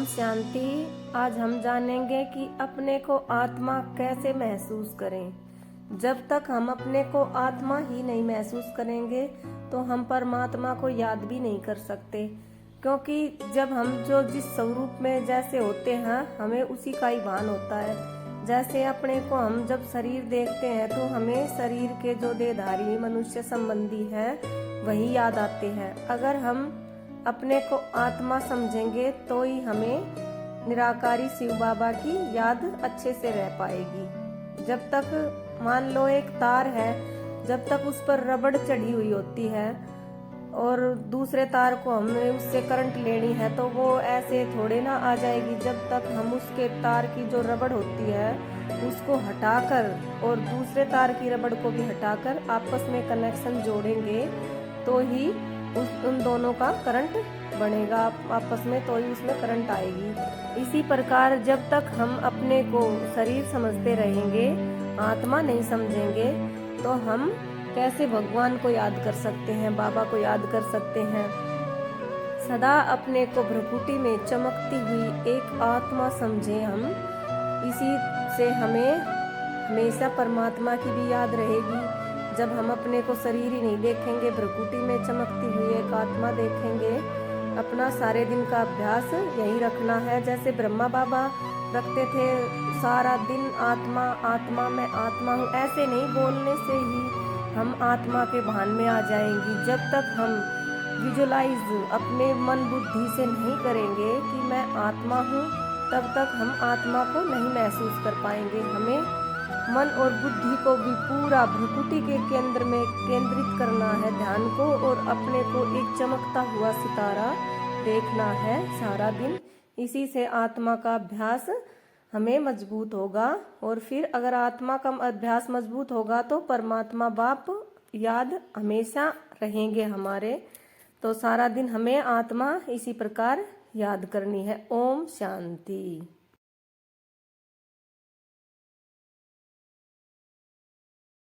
ओम शांति। आज हम जानेंगे कि अपने को आत्मा कैसे महसूस करें। जब तक हम अपने को आत्मा ही नहीं महसूस करेंगे तो हम परमात्मा को याद भी नहीं कर सकते, क्योंकि जब हम जो जिस स्वरूप में जैसे होते हैं हमें उसी का ही भान होता है। जैसे अपने को हम जब शरीर देखते हैं तो हमें शरीर के जो देहधारी मनुष्य संबंधी हैं वही याद आते हैं। अगर हम अपने को आत्मा समझेंगे तो ही हमें निराकारी शिव बाबा की याद अच्छे से रह पाएगी। जब तक मान लो एक तार है, जब तक उस पर रबड़ चढ़ी हुई होती है और दूसरे तार को हमें उससे करंट लेनी है तो वो ऐसे थोड़े ना आ जाएगी। जब तक हम उसके तार की जो रबड़ होती है उसको हटाकर और दूसरे तार की रबड़ को भी हटाकर आपस में कनेक्शन जोड़ेंगे तो ही उन दोनों का करंट बनेगा आपस में, तो ही उसमें करंट आएगी। इसी प्रकार जब तक हम अपने को शरीर समझते रहेंगे, आत्मा नहीं समझेंगे, तो हम कैसे भगवान को याद कर सकते हैं, बाबा को याद कर सकते हैं। सदा अपने को भ्रकुटी में चमकती हुई एक आत्मा समझे हम। इसी से हमें हमेशा परमात्मा की भी याद रहेगी। जब हम अपने को शरीर ही नहीं देखेंगे, भ्रकुटी में चमकती हुई एक आत्मा देखेंगे। अपना सारे दिन का अभ्यास यही रखना है, जैसे ब्रह्मा बाबा रखते थे सारा दिन आत्मा आत्मा मैं आत्मा हूँ। ऐसे नहीं बोलने से ही हम आत्मा के भान में आ जाएंगी। जब तक हम विजुअलाइज अपने मन बुद्धि से नहीं करेंगे कि मैं आत्मा हूँ, तब तक हम आत्मा को नहीं महसूस कर पाएंगे। हमें मन और बुद्धि को भी पूरा भ्रकुटी के केंद्र में केंद्रित करना है ध्यान को, और अपने को एक चमकता हुआ सितारा देखना है सारा दिन। इसी से आत्मा का अभ्यास हमें मजबूत होगा, और फिर अगर आत्मा का अभ्यास मजबूत होगा तो परमात्मा बाप याद हमेशा रहेंगे हमारे। तो सारा दिन हमें आत्मा इसी प्रकार याद करनी है। ओम शांति।